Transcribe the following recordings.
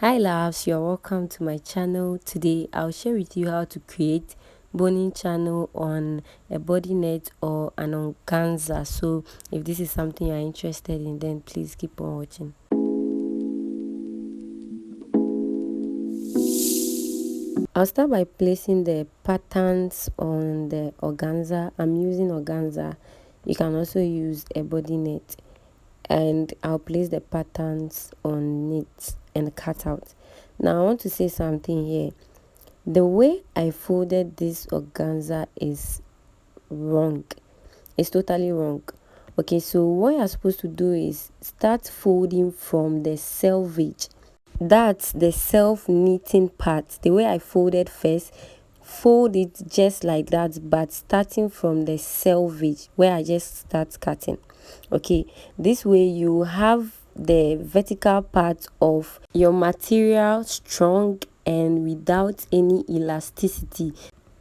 Hi loves, you're welcome to my channel. Today I'll share with you how to create boning channel on a body net or an organza. So if this is something you're interested in, then please keep on watching. I'll start by placing the patterns on the organza. I'm using organza. You can also use a body net, and I'll place the patterns on it and cut out. Now I want to say something here. The way I folded this organza is wrong. It's totally wrong. Okay, so what you're supposed to do is start folding from the selvage. That's the self knitting part. The way I folded first, fold it just like that, but starting from the selvage where I just start cutting. Okay, this way you have the vertical part of your material strong and without any elasticity.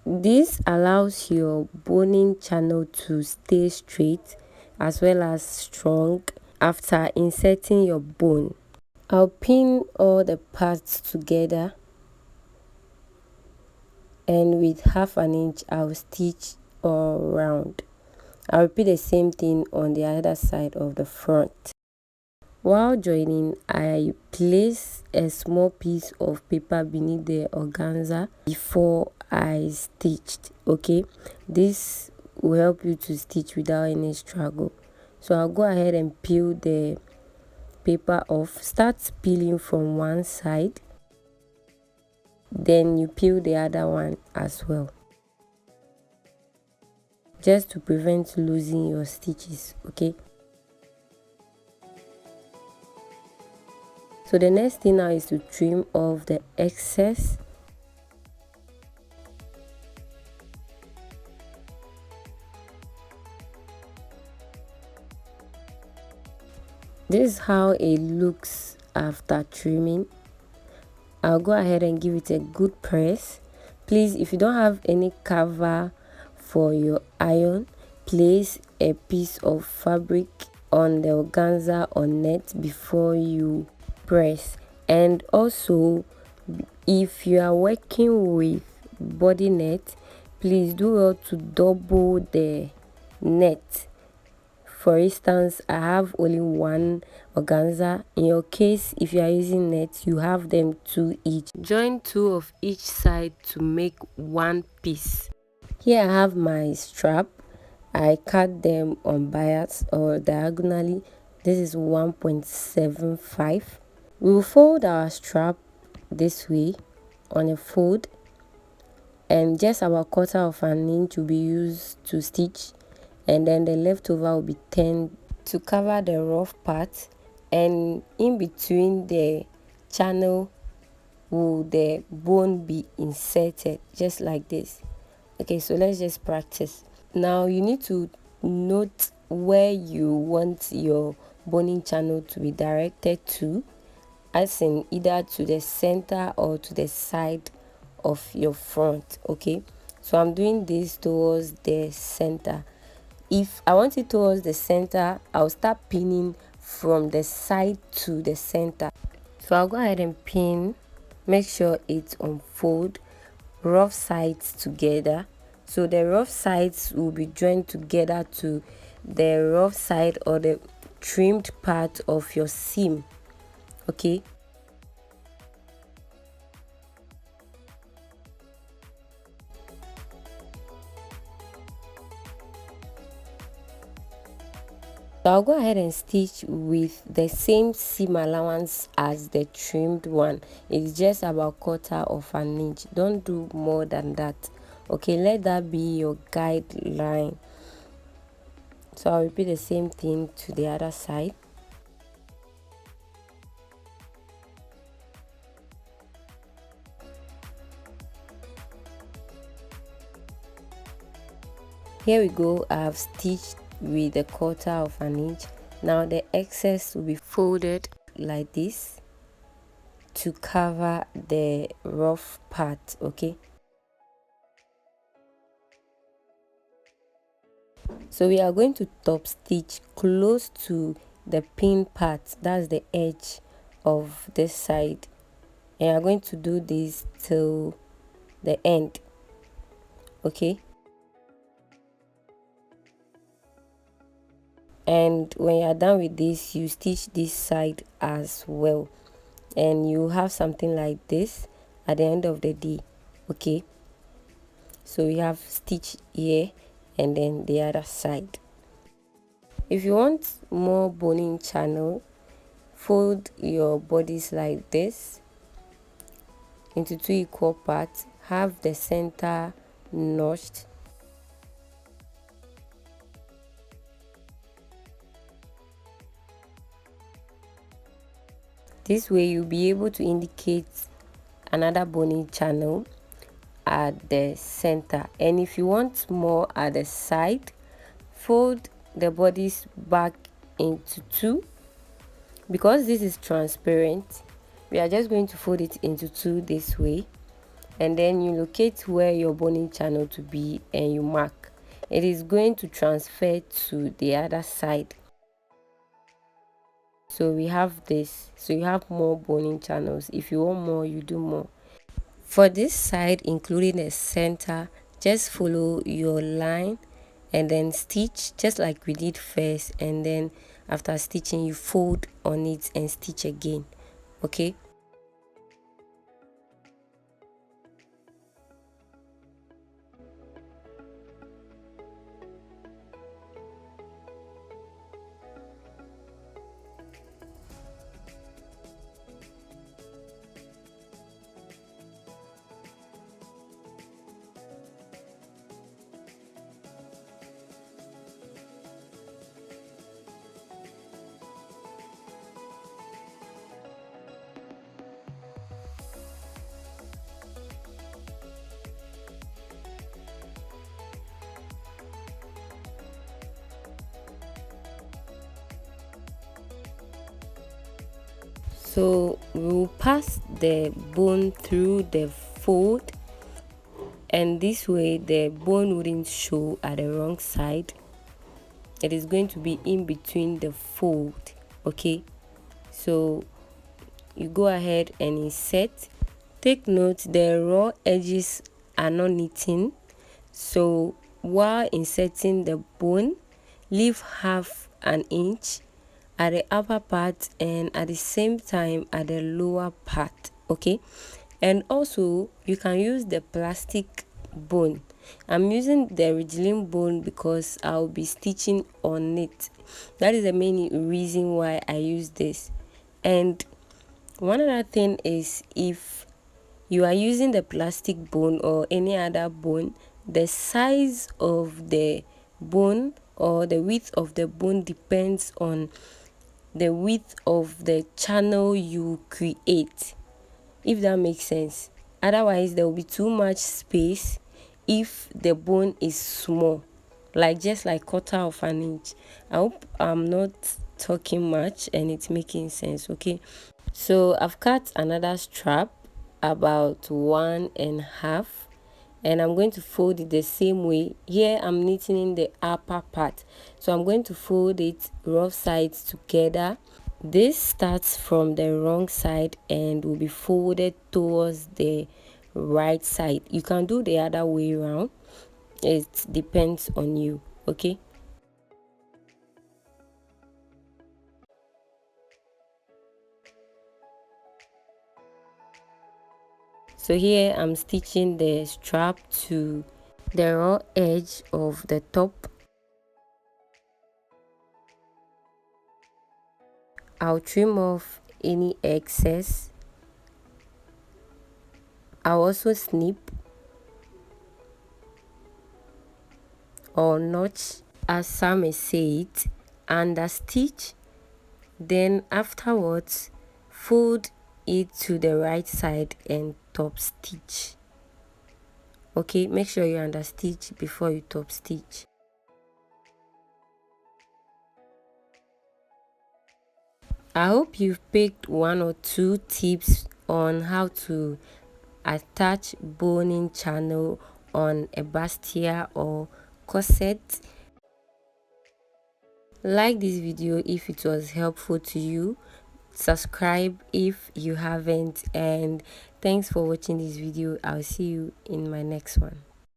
This allows your boning channel to stay straight as well as strong after inserting your bone. I'll pin all the parts together, and with 1/2 inch I'll stitch all round. I'll repeat the same thing on the other side of the front. While joining, I place a small piece of paper beneath the organza before I stitched. Okay, this will help you to stitch without any struggle. So I'll go ahead and peel the paper off. Start peeling from one side, then you peel the other one as well, just to prevent losing your stitches. Okay, so the next thing now is to trim off the excess. This is how it looks after trimming. I'll go ahead and give it a good press. Please, if you don't have any cover for your iron, place a piece of fabric on the organza or net before you press. And also, if you are working with body net, please do well to double the net. For instance, I have only one organza. In your case, if you are using net, you have them 2 each. Join 2 of each side to make one piece. Here I have my strap. I cut them on bias or diagonally. This is 1.75. We will fold our strap this way on a fold, and just about 1/4 inch will be used to stitch, and then the leftover will be turned to cover the rough part, and in between the channel will the bone be inserted just like this. Okay, so let's just practice. Now you need to note where you want your boning channel to be directed to, as in either to the center or to the side of your front. Okay, so I'm doing this towards the center. If I want it towards the center, I'll start pinning from the side to the center. So I'll go ahead and pin. Make sure it's on fold, rough sides together. So the rough sides will be joined together to the rough side or the trimmed part of your seam. Okay, so I'll go ahead and stitch with the same seam allowance as the trimmed one. It's just about 1/4 inch. Don't do more than that. Okay, let that be your guideline. So I'll repeat the same thing to the other side. Here we go. I've stitched with a 1/4 inch. Now the excess will be folded like this to cover the rough part. Okay, so we are going to top stitch close to the pin part. That's the edge of this side. and you're going to do this till the end. Okay, and when you're done with this, you stitch this side as well, and you have something like this at the end of the day. Okay, so we have stitch here and then the other side. If you want more boning channel, fold your bodice like this into 2 equal parts, have the center notched. This way you'll be able to indicate another boning channel at the center, and if you want more at the side, fold the bodice back into 2. Because this is transparent, we are just going to fold it into 2 this way, and then you locate where your boning channel to be and you mark. It is going to transfer to the other side. So we have this, so you have more boning channels. If you want more, you do more. For this side, including the center, just follow your line and then stitch just like we did first, and then after stitching you fold on it and stitch again. Okay, so we'll pass the bone through the fold, and this way the bone wouldn't show at the wrong side. It is going to be in between the fold. Okay, so you go ahead and insert. Take note the raw edges are not knitting, so while inserting the bone, leave half an inch at the upper part and at the same time at the lower part. Okay, and also you can use the plastic bone. I'm using the original bone because I'll be stitching on it. That is the main reason why I use this. And one other thing is, if you are using the plastic bone or any other bone, the size of the bone or the width of the bone depends on the width of the channel you create, if that makes sense. Otherwise there will be too much space if the bone is small, like just like quarter of an inch. I hope I'm not talking much and it's making sense. Okay, so I've cut another strap about 1.5, and I'm going to fold it the same way. Here I'm knitting in the upper part, so I'm going to fold it rough sides together. This starts from the wrong side and will be folded towards the right side. You can do the other way around, it depends on you. Okay, so here I'm stitching the strap to the raw edge of the top. I'll trim off any excess. I'll also snip or notch, as some may say it, under stitch. Then afterwards fold it to the right side and top stitch. Okay, make sure you under stitch before you top stitch. I hope you've picked 1 or 2 tips on how to attach boning channel on a bustier or corset. Like this video if it was helpful to you. subscribe if you haven't, and thanks for watching this video. I'll see you in my next one.